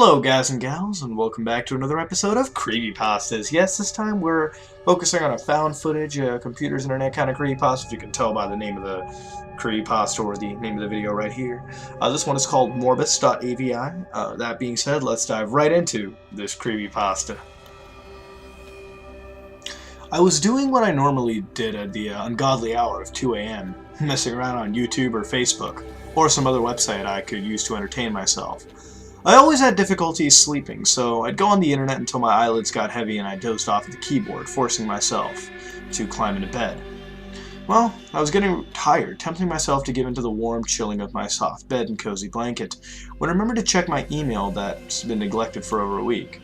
Hello guys and gals, and welcome back to another episode of Creepypastas. Yes, this time we're focusing on a found footage, computers, internet kind of creepypasta, if you can tell by the name of the creepypasta or the name of the video right here. This one is called Morbus.avi. That being said, let's dive right into this creepypasta. I was doing what I normally did at the ungodly hour of 2 a.m., messing around on YouTube or Facebook, or some other website I could use to entertain myself. I always had difficulties sleeping, so I'd go on the internet until my eyelids got heavy and I dozed off at the keyboard, forcing myself to climb into bed. Well, I was getting tired, tempting myself to give into the warm chilling of my soft bed and cozy blanket, when I remembered to check my email that's been neglected for over a week.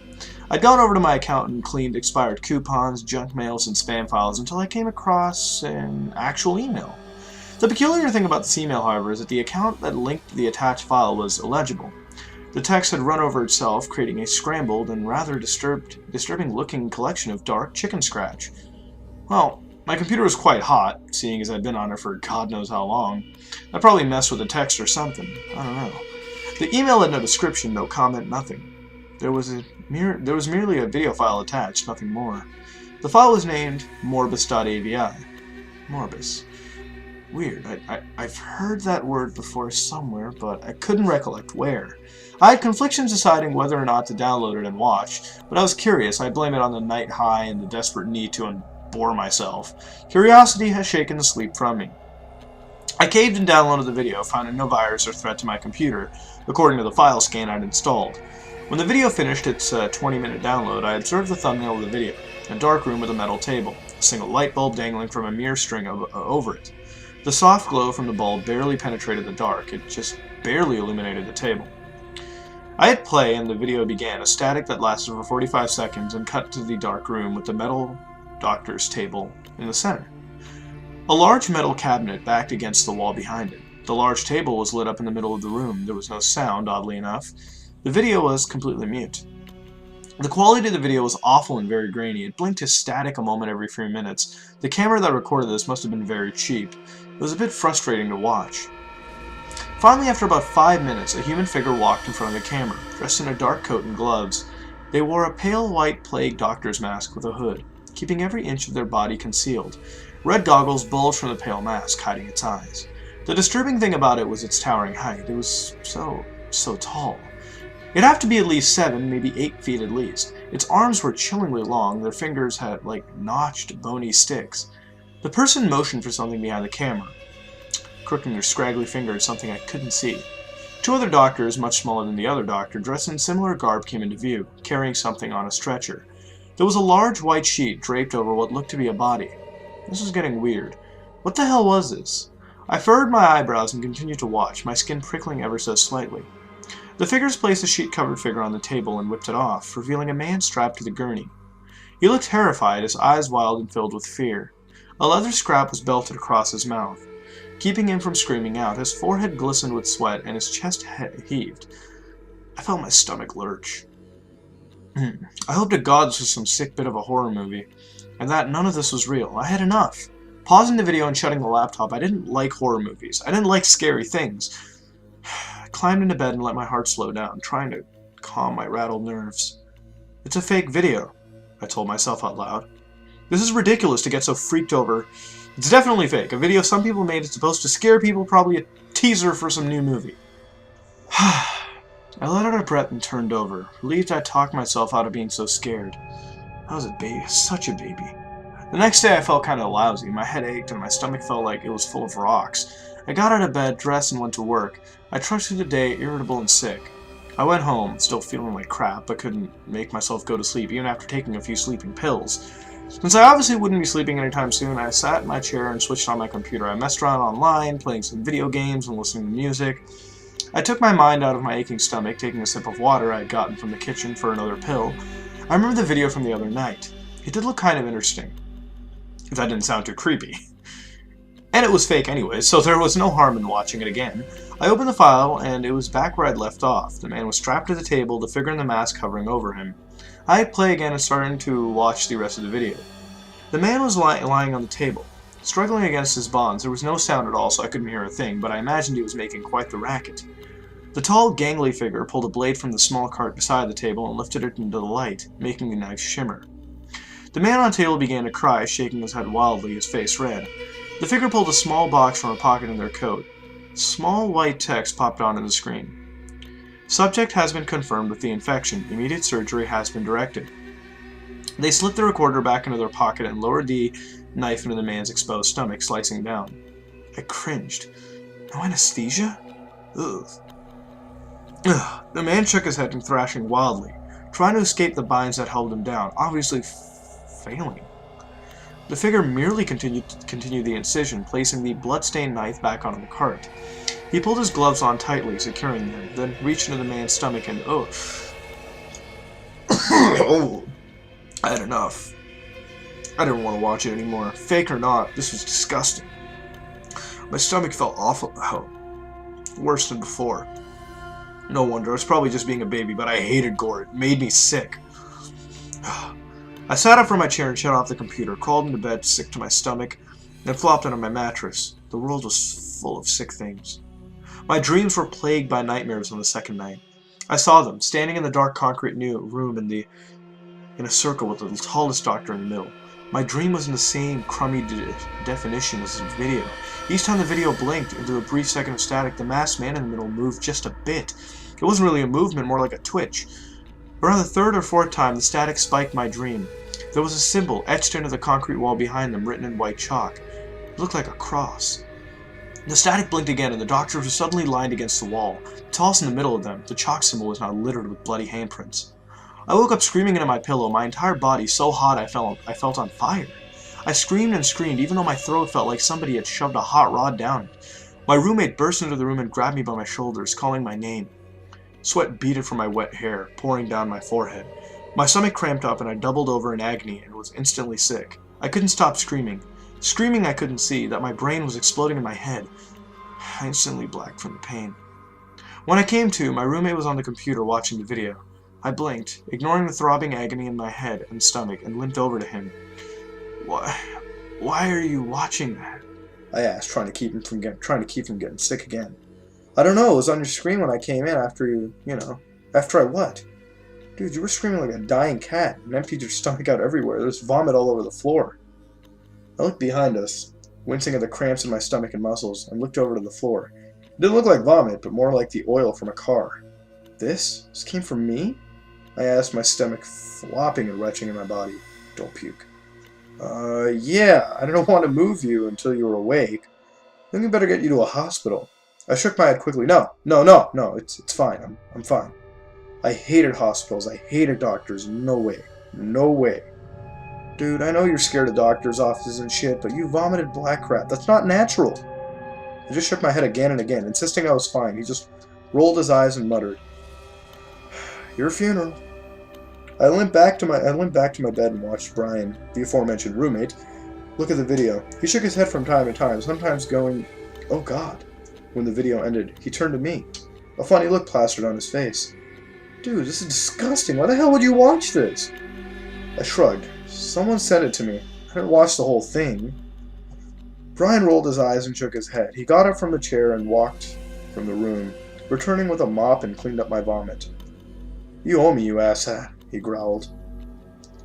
I'd gone over to my account and cleaned expired coupons, junk mails, and spam files until I came across an actual email. The peculiar thing about this email, however, is that the account that linked the attached file was illegible. The text had run over itself, creating a scrambled and rather disturbing-looking collection of dark chicken scratch. Well, my computer was quite hot, seeing as I'd been on it for God knows how long. I probably messed with the text or something. I don't know. The email had no description, no comment, nothing. There was merely a video file attached, nothing more. The file was named Morbus.avi. Morbus. Weird. I've heard that word before somewhere, but I couldn't recollect where. I had conflictions deciding whether or not to download it and watch, but I was curious. I blame it on the night high and the desperate need to bore myself. Curiosity has shaken the sleep from me. I caved and downloaded the video, finding no virus or threat to my computer, according to the file scan I'd installed. When the video finished its 20-minute download, I observed the thumbnail of the video, a dark room with a metal table, a single light bulb dangling from a mirror string over it. The soft glow from the bulb barely penetrated the dark, it just barely illuminated the table. I hit play and the video began, a static that lasted for 45 seconds and cut to the dark room with the metal doctor's table in the center. A large metal cabinet backed against the wall behind it. The large table was lit up in the middle of the room. There was no sound, oddly enough. The video was completely mute. The quality of the video was awful and very grainy. It blinked to static a moment every few minutes. The camera that recorded this must have been very cheap. It was a bit frustrating to watch. Finally, after about 5 minutes, a human figure walked in front of the camera, dressed in a dark coat and gloves. They wore a pale white plague doctor's mask with a hood, keeping every inch of their body concealed. Red goggles bulged from the pale mask, hiding its eyes. The disturbing thing about it was its towering height. It was so tall. It'd have to be at least 7, maybe 8 feet at least. Its arms were chillingly long, their fingers had, notched, bony sticks. The person motioned for something behind the camera, crooking their scraggly finger at something I couldn't see. 2 other doctors, much smaller than the other doctor, dressed in similar garb came into view, carrying something on a stretcher. There was a large white sheet draped over what looked to be a body. This was getting weird. What the hell was this? I furrowed my eyebrows and continued to watch, my skin prickling ever so slightly. The figures placed the sheet-covered figure on the table and whipped it off, revealing a man strapped to the gurney. He looked terrified, his eyes wild and filled with fear. A leather strap was belted across his mouth, keeping him from screaming out. His forehead glistened with sweat and his chest heaved. I felt my stomach lurch. I hope to God this was some sick bit of a horror movie, and that none of this was real. I had enough. Pausing the video and shutting the laptop, I didn't like horror movies. I didn't like scary things. I climbed into bed and let my heart slow down, trying to calm my rattled nerves. It's a fake video, I told myself out loud. This is ridiculous to get so freaked over. It's definitely fake. A video some people made. It's supposed to scare people, probably a teaser for some new movie. I let out a breath and turned over, relieved I talked myself out of being so scared. I was a baby, such a baby. The next day I felt kind of lousy. My head ached and my stomach felt like it was full of rocks. I got out of bed, dressed, and went to work. I trudged through the day, irritable and sick. I went home, still feeling like crap, but couldn't make myself go to sleep, even after taking a few sleeping pills. Since I obviously wouldn't be sleeping anytime soon, I sat in my chair and switched on my computer. I messed around online, playing some video games and listening to music. I took my mind out of my aching stomach, taking a sip of water I had gotten from the kitchen for another pill. I remember the video from the other night. It did look kind of interesting, if that didn't sound too creepy. And it was fake anyway, so there was no harm in watching it again. I opened the file, and it was back where I'd left off. The man was strapped to the table, the figure in the mask hovering over him. I hit play again and started to watch the rest of the video. The man was lying on the table, struggling against his bonds. There was no sound at all, so I couldn't hear a thing, but I imagined he was making quite the racket. The tall, gangly figure pulled a blade from the small cart beside the table and lifted it into the light, making the knife shimmer. The man on the table began to cry, shaking his head wildly, his face red. The figure pulled a small box from a pocket in their coat. Small white text popped onto the screen. Subject has been confirmed with the infection. Immediate surgery has been directed. They slipped the recorder back into their pocket and lowered the knife into the man's exposed stomach, slicing down. I cringed. No anesthesia? Ugh. Ugh. The man shook his head and thrashing wildly, trying to escape the binds that held him down, obviously failing. The figure merely continued the incision, placing the blood-stained knife back onto the cart. He pulled his gloves on tightly, securing them, then reached into the man's stomach and oh, I had enough. I didn't want to watch it anymore. Fake or not, this was disgusting. My stomach felt awful. Oh, worse than before. No wonder, I was probably just being a baby, but I hated gore. It made me sick. I sat up from my chair and shut off the computer, crawled into bed, sick to my stomach, and flopped onto my mattress. The world was full of sick things. My dreams were plagued by nightmares on the second night. I saw them, standing in the dark concrete room in a circle with the tallest doctor in the middle. My dream was in the same crummy definition as the video. Each time the video blinked into a brief second of static, the masked man in the middle moved just a bit. It wasn't really a movement, more like a twitch. Around the third or fourth time, the static spiked my dream. There was a symbol etched into the concrete wall behind them, written in white chalk. It looked like a cross. The static blinked again, and the doctors were suddenly lined against the wall. Tallest in the middle of them, the chalk symbol was now littered with bloody handprints. I woke up screaming into my pillow, my entire body so hot I felt on fire. I screamed and screamed, even though my throat felt like somebody had shoved a hot rod down it. My roommate burst into the room and grabbed me by my shoulders, calling my name. Sweat beaded from my wet hair, pouring down my forehead. My stomach cramped up and I doubled over in agony and was instantly sick. I couldn't stop screaming. Screaming I couldn't see, that my brain was exploding in my head. I instantly blacked from the pain. When I came to, my roommate was on the computer watching the video. I blinked, ignoring the throbbing agony in my head and stomach, and limped over to him. Why are you watching that? I asked, trying to keep him from getting sick again. I don't know, it was on your screen when I came in after after I what? Dude, you were screaming like a dying cat and emptied your stomach out everywhere. There was vomit all over the floor. I looked behind us, wincing at the cramps in my stomach and muscles, and looked over to the floor. It didn't look like vomit, but more like the oil from a car. This came from me? I asked, my stomach flopping and retching in my body. Don't puke. Yeah, I don't want to move you until you're awake. Then we better get you to a hospital. I shook my head quickly. No, it's fine. I'm fine. I hated hospitals. I hated doctors. No way. No way. Dude, I know you're scared of doctors' offices and shit, but you vomited black crap. That's not natural. I just shook my head again and again, insisting I was fine. He just rolled his eyes and muttered, "Your funeral." I limped back to my bed and watched Brian, the aforementioned roommate, look at the video. He shook his head from time to time, sometimes going, "Oh God." When the video ended, he turned to me. A funny look plastered on his face. Dude, this is disgusting. Why the hell would you watch this? I shrugged. Someone sent it to me. I didn't watch the whole thing. Brian rolled his eyes and shook his head. He got up from the chair and walked from the room, returning with a mop and cleaned up my vomit. "You owe me, you asshat," he growled.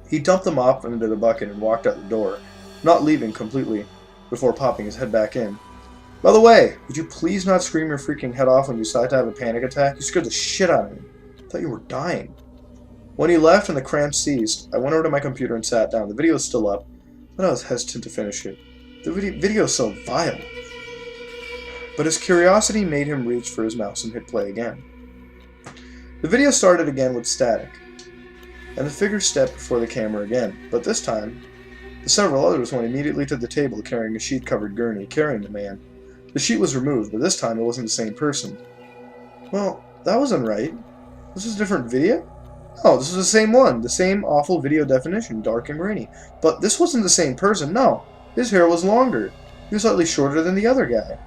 He dumped the mop into the bucket and walked out the door, not leaving completely, before popping his head back in. "By the way, would you please not scream your freaking head off when you decide to have a panic attack? You scared the shit out of me. I thought you were dying." When he left and the cramps ceased, I went over to my computer and sat down. The video was still up, but I was hesitant to finish it. The video is so vile. But his curiosity made him reach for his mouse and hit play again. The video started again with static, and the figure stepped before the camera again, but this time, the several others went immediately to the table carrying a sheet-covered gurney, carrying the man. The sheet was removed, but this time it wasn't the same person. Well, that wasn't right. This was a different video? No, this was the same one. The same awful video definition, dark and grainy. But this wasn't the same person, no. His hair was longer. He was slightly shorter than the other guy.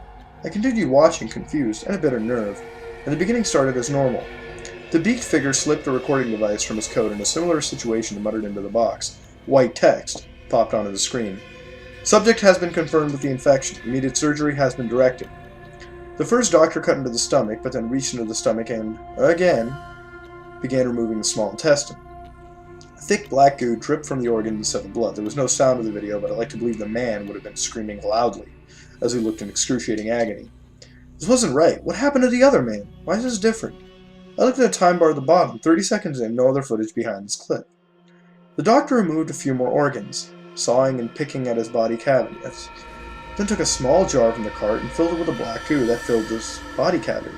I continued watching, confused, and a bit unnerved, and the beginning started as normal. The beaked figure slipped a recording device from his coat in a similar situation and muttered into the box. White text popped onto the screen. "Subject has been confirmed with the infection. Immediate surgery has been directed." The first doctor cut into the stomach, but then reached into the stomach and, again, began removing the small intestine. Thick black goo dripped from the organ instead of blood. There was no sound of the video, but I like to believe the man would have been screaming loudly as he looked in excruciating agony. This wasn't right. What happened to the other man? Why is this different? I looked at the time bar at the bottom. 30 seconds in, no other footage behind this clip. The doctor removed a few more organs, sawing and picking at his body cavity, then took a small jar from the cart and filled it with a black goo that filled his body cavity.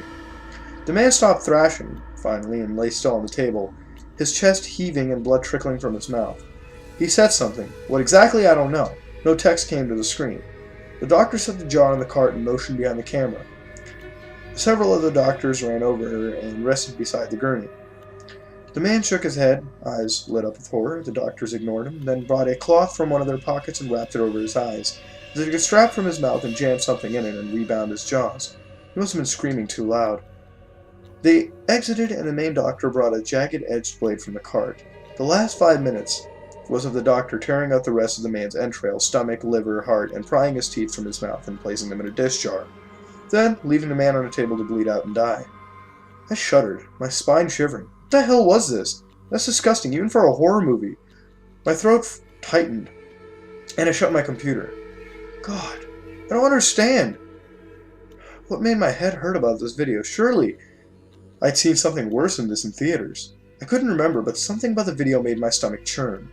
The man stopped thrashing, finally, and lay still on the table, his chest heaving and blood trickling from his mouth. He said something. What exactly, I don't know. No text came to the screen. The doctor set the jar on the cart and motioned behind the camera. Several of the doctors ran over and rested beside the gurney. The man shook his head, eyes lit up with horror. The doctors ignored him, then brought a cloth from one of their pockets and wrapped it over his eyes. They took a strap from his mouth and jammed something in it and rebound his jaws. He must have been screaming too loud. They exited, and the main doctor brought a jagged-edged blade from the cart. The last 5 minutes was of the doctor tearing out the rest of the man's entrails, stomach, liver, heart, and prying his teeth from his mouth and placing them in a dish jar. Then, leaving the man on a table to bleed out and die. I shuddered, my spine shivering. What the hell was this? That's disgusting, even for a horror movie. My throat tightened, and I shut my computer. God, I don't understand. What made my head hurt about this video? Surely I'd seen something worse than this in theaters. I couldn't remember, but something about the video made my stomach churn.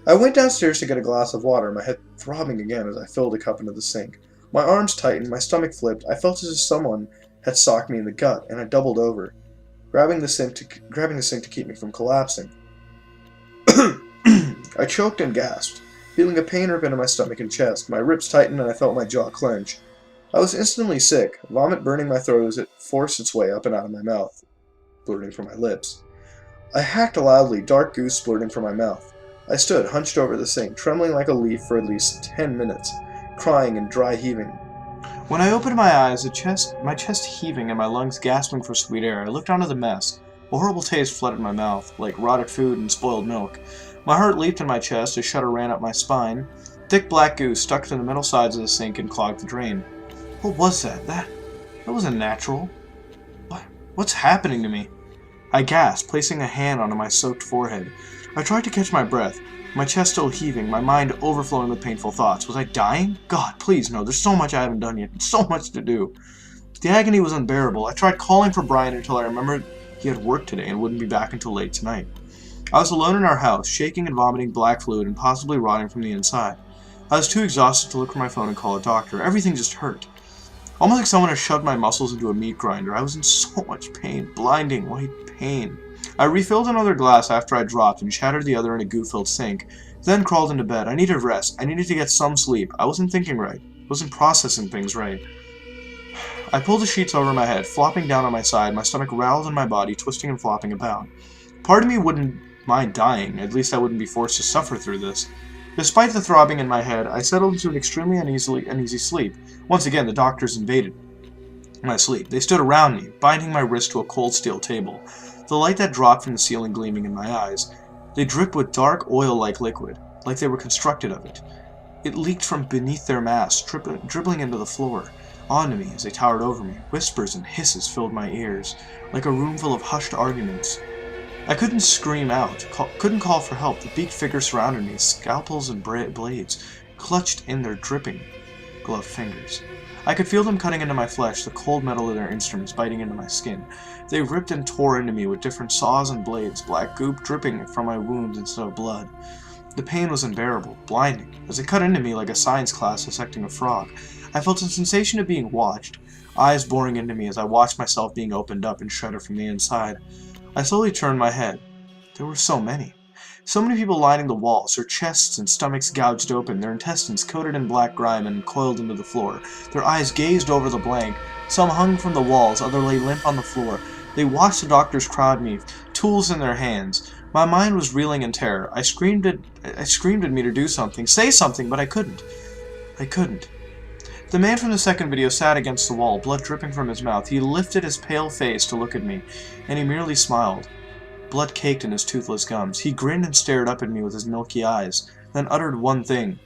I went downstairs to get a glass of water, my head throbbing again as I filled a cup into the sink. My arms tightened, my stomach flipped. I felt as if someone had socked me in the gut, and I doubled over, grabbing the sink to keep me from collapsing. I choked and gasped, feeling a pain rip into my stomach and chest. My ribs tightened, and I felt my jaw clench. I was instantly sick, vomit burning my throat as it forced its way up and out of my mouth, blurting from my lips. I hacked loudly, dark goo splurting from my mouth. I stood, hunched over the sink, trembling like a leaf for at least 10 minutes, crying and dry heaving. When I opened my eyes, my chest heaving and my lungs gasping for sweet air, I looked onto the mess. A horrible taste flooded my mouth, like rotted food and spoiled milk. My heart leaped in my chest, a shudder ran up my spine. Thick black goo stuck to the metal sides of the sink and clogged the drain. What was that? That wasn't natural. What's happening to me? I gasped, placing a hand onto my soaked forehead. I tried to catch my breath, my chest still heaving, my mind overflowing with painful thoughts. Was I dying? God, please no, there's so much I haven't done yet, so much to do. The agony was unbearable. I tried calling for Brian until I remembered he had work today and wouldn't be back until late tonight. I was alone in our house, shaking and vomiting black fluid and possibly rotting from the inside. I was too exhausted to look for my phone and call a doctor. Everything just hurt. Almost like someone had shoved my muscles into a meat grinder. I was in so much pain, blinding white pain. I refilled another glass after I dropped and shattered the other in a goo-filled sink, then crawled into bed. I needed rest. I needed to get some sleep. I wasn't thinking right. I wasn't processing things right. I pulled the sheets over my head, flopping down on my side, my stomach rattled in my body, twisting and flopping about. Part of me wouldn't mind dying, at least I wouldn't be forced to suffer through this. Despite the throbbing in my head, I settled into an extremely uneasy sleep. Once again, the doctors invaded my sleep. They stood around me, binding my wrist to a cold steel table, the light that dropped from the ceiling gleaming in my eyes. They dripped with dark, oil-like liquid, like they were constructed of it. It leaked from beneath their masks, dribbling into the floor, onto me as they towered over me. Whispers and hisses filled my ears, like a room full of hushed arguments. I couldn't scream out, couldn't call for help. The beaked figures surrounded me, scalpels and blades, clutched in their dripping, gloved fingers. I could feel them cutting into my flesh, the cold metal of their instruments biting into my skin. They ripped and tore into me with different saws and blades, black goop dripping from my wounds instead of blood. The pain was unbearable, blinding, as they cut into me like a science class dissecting a frog. I felt a sensation of being watched, eyes boring into me as I watched myself being opened up and shredded from the inside. I slowly turned my head. There were so many. So many people lining the walls, their chests and stomachs gouged open, their intestines coated in black grime and coiled into the floor. Their eyes gazed over the blank. Some hung from the walls, others lay limp on the floor. They watched the doctors crowd me, tools in their hands. My mind was reeling in terror. I screamed at me to do something, say something, but I couldn't. The man from the second video sat against the wall, blood dripping from his mouth. He lifted his pale face to look at me, and he merely smiled. Blood caked in his toothless gums. He grinned and stared up at me with his milky eyes, then uttered one thing.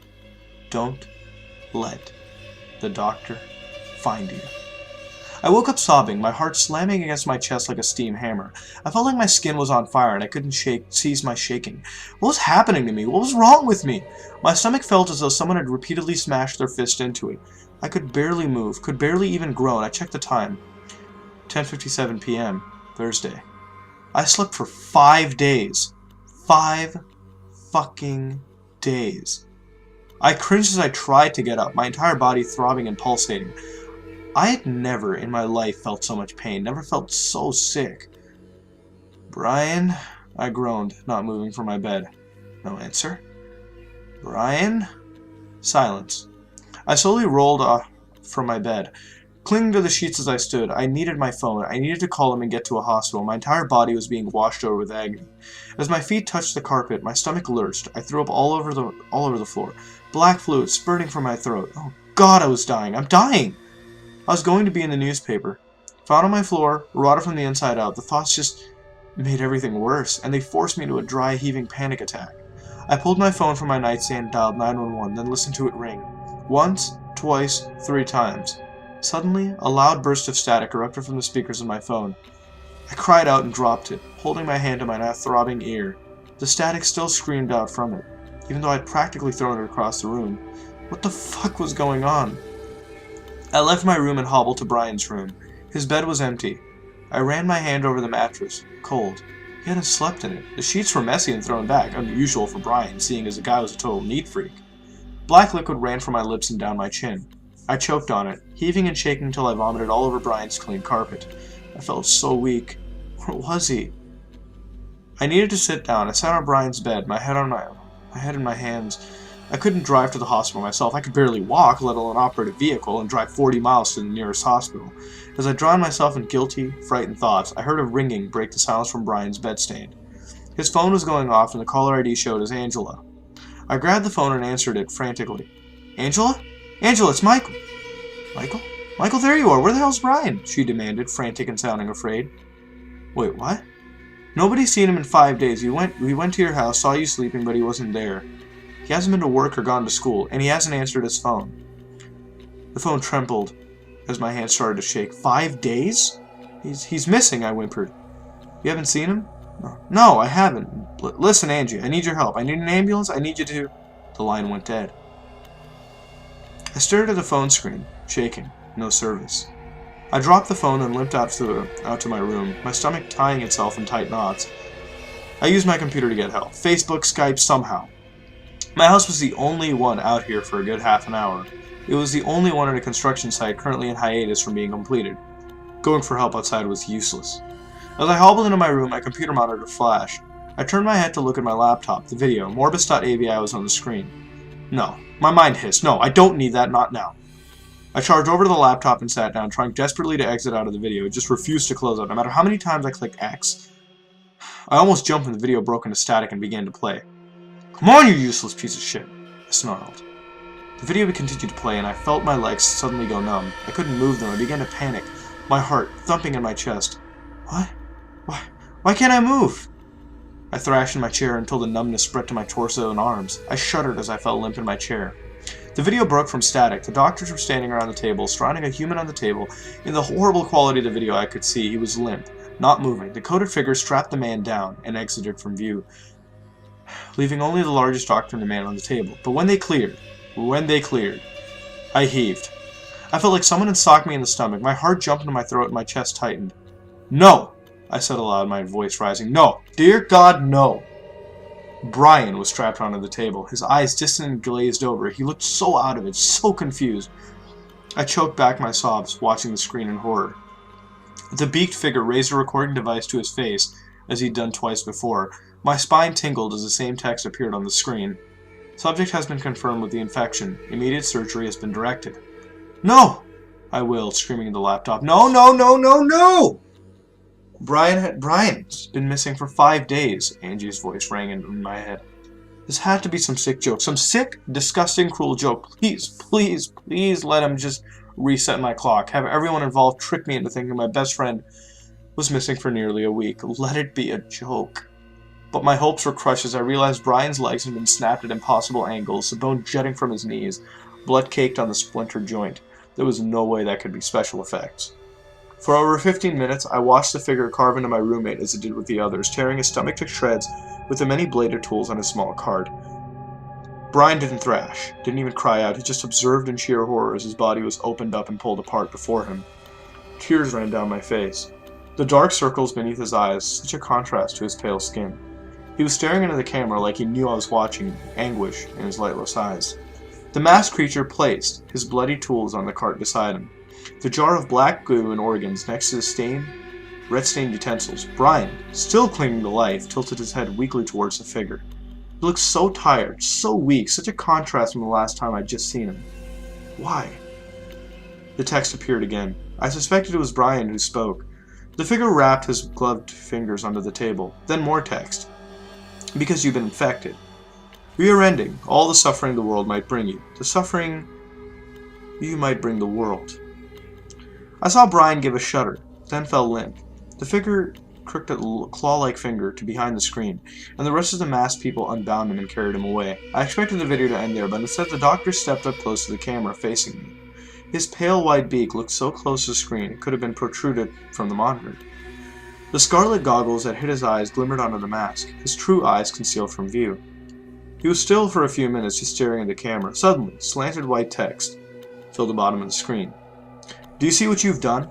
Don't let the doctor find you. I woke up sobbing, my heart slamming against my chest like a steam hammer. I felt like my skin was on fire and I couldn't cease my shaking. What was happening to me? What was wrong with me? My stomach felt as though someone had repeatedly smashed their fist into it. I could barely move, could barely even groan. I checked the time. 10:57 p.m. Thursday. I slept for 5 days. 5 fucking days. I cringed as I tried to get up, my entire body throbbing and pulsating. I had never in my life felt so much pain, never felt so sick. Brian, I groaned, not moving from my bed. No answer. Brian? Silence. I slowly rolled off from my bed, clinging to the sheets as I stood. I needed my phone. I needed to call him and get to a hospital. My entire body was being washed over with agony. As my feet touched the carpet, my stomach lurched. I threw up all over the floor. Black fluid spurting from my throat. Oh God, I was dying. I'm dying! I was going to be in the newspaper. Found on my floor, rotted from the inside out. The thoughts just made everything worse, and they forced me into a dry, heaving panic attack. I pulled my phone from my nightstand and dialed 911, then listened to it ring. Once, twice, 3 times. Suddenly, a loud burst of static erupted from the speakers of my phone. I cried out and dropped it, holding my hand to my now throbbing ear. The static still screamed out from it, even though I'd practically thrown it across the room. What the fuck was going on? I left my room and hobbled to Brian's room. His bed was empty. I ran my hand over the mattress, cold. He hadn't slept in it. The sheets were messy and thrown back, unusual for Brian, seeing as the guy was a total neat freak. Black liquid ran from my lips and down my chin. I choked on it, heaving and shaking until I vomited all over Brian's clean carpet. I felt so weak. Where was he? I needed to sit down. I sat on Brian's bed, my head in my hands. I couldn't drive to the hospital myself. I could barely walk, let alone operate a vehicle, and drive 40 miles to the nearest hospital. As I drowned myself in guilty, frightened thoughts, I heard a ringing break the silence from Brian's bedstand. His phone was going off, and the caller ID showed as Angela. I grabbed the phone and answered it frantically. Angela? Angela, it's Michael. Michael? Michael, there you are. Where the hell's Brian? She demanded, frantic and sounding afraid. Wait, what? Nobody's seen him in 5 days. We went to your house, saw you sleeping, but he wasn't there. He hasn't been to work or gone to school, and he hasn't answered his phone. The phone trembled as my hand started to shake. 5 days? He's missing, I whimpered. You haven't seen him? No, I haven't. Listen, Angie, I need your help. I need an ambulance. I need you to... The line went dead. I stared at the phone screen, shaking. No service. I dropped the phone and limped out to my room, my stomach tying itself in tight knots. I used my computer to get help. Facebook, Skype, somehow. My house was the only one out here for a good half an hour. It was the only one at a construction site currently in hiatus from being completed. Going for help outside was useless. As I hobbled into my room, my computer monitor flashed. I turned my head to look at my laptop. The video, Morbus.avi, was on the screen. No. My mind hissed. No, I don't need that, not now. I charged over to the laptop and sat down, trying desperately to exit out of the video. It just refused to close out, no matter how many times I clicked X. I almost jumped when the video broke into static and began to play. Come on, you useless piece of shit, I snarled. The video continued to play, and I felt my legs suddenly go numb. I couldn't move them. I began to panic, my heart thumping in my chest. What? Why can't I move? I thrashed in my chair until the numbness spread to my torso and arms. I shuddered as I fell limp in my chair. The video broke from static. The doctors were standing around the table, surrounding a human on the table. In the horrible quality of the video, I could see he was limp, not moving. The coated figure strapped the man down and exited from view, leaving only the largest doctor and the man on the table. But when they cleared, I heaved. I felt like someone had socked me in the stomach. My heart jumped into my throat and my chest tightened. No! I said aloud, my voice rising. No! Dear God, no! Brian was strapped onto the table, his eyes distant and glazed over. He looked so out of it, so confused. I choked back my sobs, watching the screen in horror. The beaked figure raised a recording device to his face, as he'd done twice before. My spine tingled as the same text appeared on the screen. Subject has been confirmed with the infection. Immediate surgery has been directed. No! I wailed, screaming at the laptop. No, no, no, no, no! Brian's been missing for 5 days, Angie's voice rang in my head. This had to be some sick joke. Some sick, disgusting, cruel joke. Please, please, please let him just reset my clock. Have everyone involved trick me into thinking my best friend was missing for nearly a week. Let it be a joke. But my hopes were crushed as I realized Brian's legs had been snapped at impossible angles, the bone jutting from his knees, blood caked on the splintered joint. There was no way that could be special effects. For over 15 minutes, I watched the figure carve into my roommate as it did with the others, tearing his stomach to shreds with the many bladed tools on his small cart. Brian didn't thrash, didn't even cry out. He just observed in sheer horror as his body was opened up and pulled apart before him. Tears ran down my face. The dark circles beneath his eyes, such a contrast to his pale skin. He was staring into the camera like he knew I was watching, anguish in his lightless eyes. The masked creature placed his bloody tools on the cart beside him. The jar of black goo and organs next to the red-stained utensils. Brian, still clinging to life, tilted his head weakly towards the figure. He looked so tired, so weak, such a contrast from the last time I'd just seen him. Why? The text appeared again. I suspected it was Brian who spoke. The figure wrapped his gloved fingers under the table. Then more text. Because you've been infected. We are ending all the suffering the world might bring you. The suffering you might bring the world. I saw Brian give a shudder, then fell limp. The figure crooked a claw-like finger to behind the screen, and the rest of the masked people unbound him and carried him away. I expected the video to end there, but instead the doctor stepped up close to the camera, facing me. His pale white beak looked so close to the screen it could have been protruded from the monitor. The scarlet goggles that hid his eyes glimmered under the mask, his true eyes concealed from view. He was still for a few minutes, just staring at the camera. Suddenly, slanted white text filled the bottom of the screen. Do you see what you've done?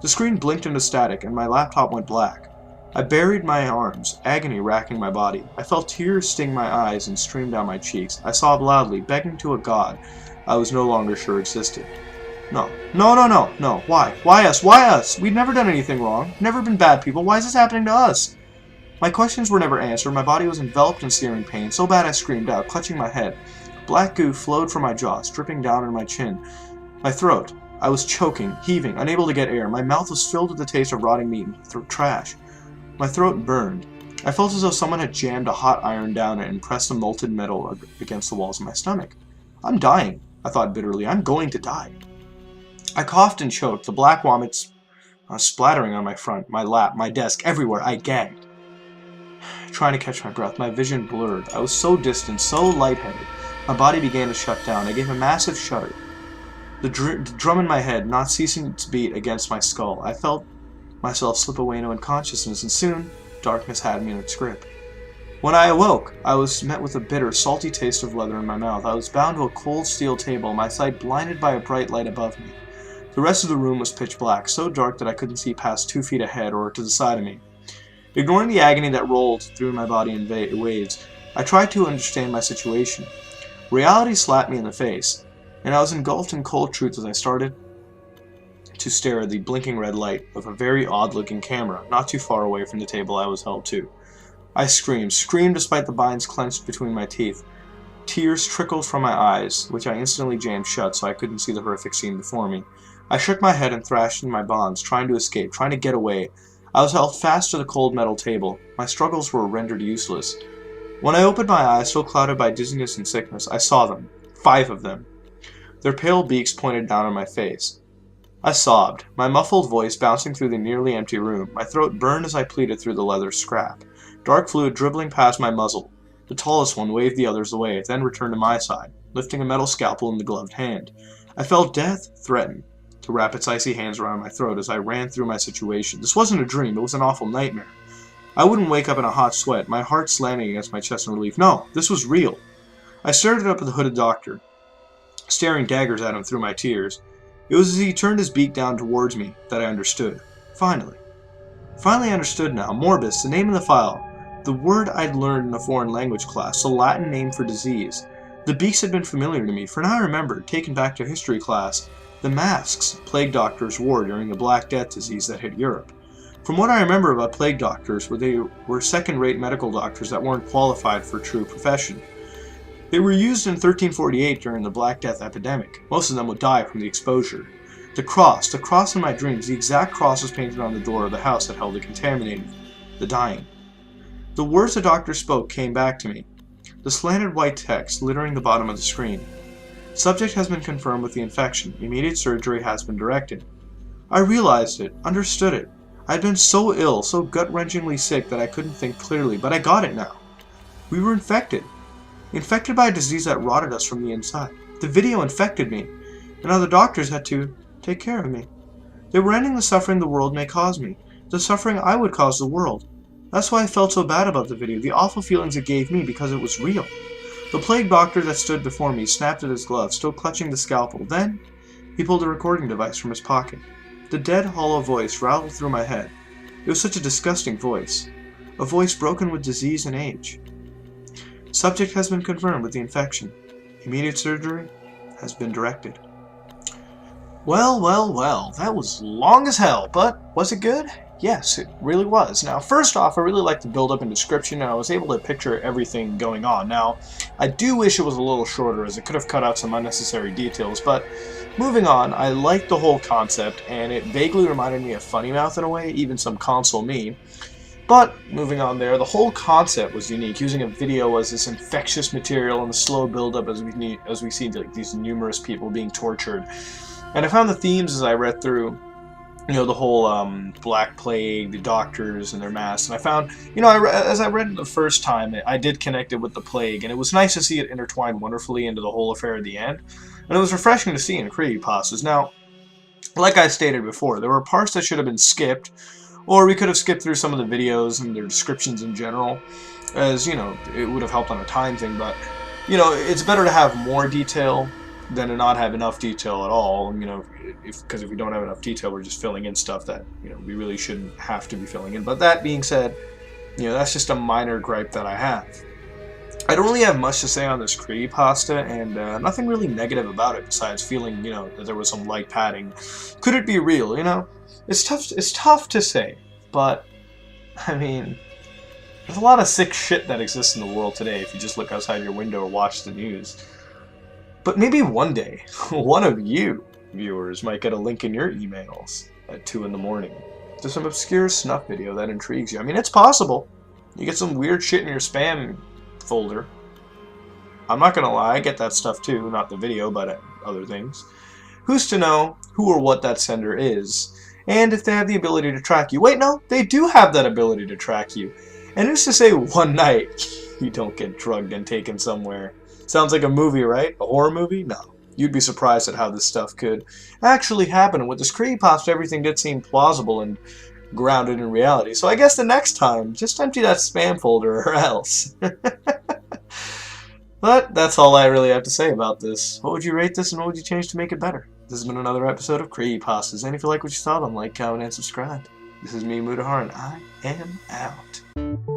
The screen blinked into static, and my laptop went black. I buried my arms, agony racking my body. I felt tears sting my eyes and stream down my cheeks. I sobbed loudly, begging to a god I was no longer sure existed. No. Why? Why us? Why us? We'd never done anything wrong. Never been bad people. Why is this happening to us? My questions were never answered. My body was enveloped in searing pain, so bad I screamed out, clutching my head. Black goo flowed from my jaw, dripping down on my chin. My throat. I was choking, heaving, unable to get air. My mouth was filled with the taste of rotting meat and trash. My throat burned. I felt as though someone had jammed a hot iron down it and pressed the molten metal against the walls of my stomach. I'm dying, I thought bitterly. I'm going to die. I coughed and choked, the black vomits splattering on my front, my lap, my desk, everywhere. I gagged. Trying to catch my breath, my vision blurred. I was so distant, so lightheaded. My body began to shut down. I gave a massive shudder. The drum in my head not ceasing to beat against my skull. I felt myself slip away into unconsciousness, and soon darkness had me in its grip. When I awoke, I was met with a bitter, salty taste of leather in my mouth. I was bound to a cold steel table, my sight blinded by a bright light above me. The rest of the room was pitch black, so dark that I couldn't see past 2 feet ahead or to the side of me. Ignoring the agony that rolled through my body in waves, I tried to understand my situation. Reality slapped me in the face, and I was engulfed in cold truth as I started to stare at the blinking red light of a very odd-looking camera not too far away from the table I was held to. I screamed despite the binds clenched between my teeth. Tears trickled from my eyes, which I instantly jammed shut so I couldn't see the horrific scene before me. I shook my head and thrashed in my bonds, trying to escape, trying to get away. I was held fast to the cold metal table. My struggles were rendered useless. When I opened my eyes, still clouded by dizziness and sickness, I saw them. 5 of them. Their pale beaks pointed down on my face. I sobbed, my muffled voice bouncing through the nearly empty room. My throat burned as I pleaded through the leather scrap. Dark fluid dribbling past my muzzle. The tallest one waved the others away, then returned to my side, lifting a metal scalpel in the gloved hand. I felt death threaten to wrap its icy hands around my throat as I ran through my situation. This wasn't a dream, it was an awful nightmare. I wouldn't wake up in a hot sweat, my heart slamming against my chest in relief. No, this was real. I stared up at the hooded doctor, staring daggers at him through my tears. It was as he turned his beak down towards me that I understood. Finally I understood now. Morbus, the name in the file. The word I'd learned in a foreign language class, the Latin name for disease. The beaks had been familiar to me, for now I remembered, taken back to history class, the masks plague doctors wore during the Black Death disease that hit Europe. From what I remember about plague doctors, they were second-rate medical doctors that weren't qualified for true profession. They were used in 1348 during the Black Death epidemic. Most of them would die from the exposure. The cross in my dreams, the exact cross was painted on the door of the house that held the contaminated, the dying. The words the doctor spoke came back to me, the slanted white text littering the bottom of the screen. Subject has been confirmed with the infection. Immediate surgery has been directed. I realized it, understood it. I had been so ill, so gut-wrenchingly sick that I couldn't think clearly, but I got it now. We were infected. Infected by a disease that rotted us from the inside. The video infected me, and now the doctors had to take care of me. They were ending the suffering the world may cause me, the suffering I would cause the world. That's why I felt so bad about the video, the awful feelings it gave me because it was real. The plague doctor that stood before me snapped at his glove, still clutching the scalpel. Then, he pulled a recording device from his pocket. The dead, hollow voice rattled through my head. It was such a disgusting voice. A voice broken with disease and age. Subject has been confirmed with the infection. Immediate surgery has been directed. Well, well, well, that was long as hell, but was it good? Yes, it really was. Now, first off, I really liked the build-up and description, and I was able to picture everything going on. Now, I do wish it was a little shorter, as it could have cut out some unnecessary details, but moving on, I liked the whole concept, and it vaguely reminded me of Funny Mouth in a way, even some console meme. But, moving on there, the whole concept was unique, using a video as this infectious material and the slow build-up as we see like, these numerous people being tortured. And I found the themes as I read through, you know, the whole Black Plague, the doctors and their masks. And I found, you know, as I read it the first time, I did connect it with the plague, and it was nice to see it intertwined wonderfully into the whole affair at the end. And it was refreshing to see in creepypastas. Now, like I stated before, there were parts that should have been skipped, or we could have skipped through some of the videos and their descriptions in general, as, you know, it would have helped on a time thing. But, you know, it's better to have more detail than to not have enough detail at all, you know, because if we don't have enough detail, we're just filling in stuff that, you know, we really shouldn't have to be filling in. But that being said, you know, that's just a minor gripe that I have. I don't really have much to say on this creepypasta, and nothing really negative about it besides feeling, you know, that there was some light padding. Could it be real, you know? It's tough to say, but, I mean, there's a lot of sick shit that exists in the world today if you just look outside your window or watch the news. But maybe one day, one of you viewers might get a link in your emails at 2 in the morning to some obscure snuff video that intrigues you. I mean, it's possible. You get some weird shit in your spam folder. I'm not gonna lie, I get that stuff too, not the video, but other things. Who's to know who or what that sender is, and if they have the ability to track you. Wait, no, they do have that ability to track you. And who's to say one night you don't get drugged and taken somewhere? Sounds like a movie, right? A horror movie? No. You'd be surprised at how this stuff could actually happen. And with this creepypasta, everything did seem plausible and grounded in reality. So I guess the next time, just empty that spam folder or else. But that's all I really have to say about this. What would you rate this and what would you change to make it better? This has been another episode of Creepypastas. And if you like what you saw, then like, comment, and subscribe. This is me, Mudahar, and I am out.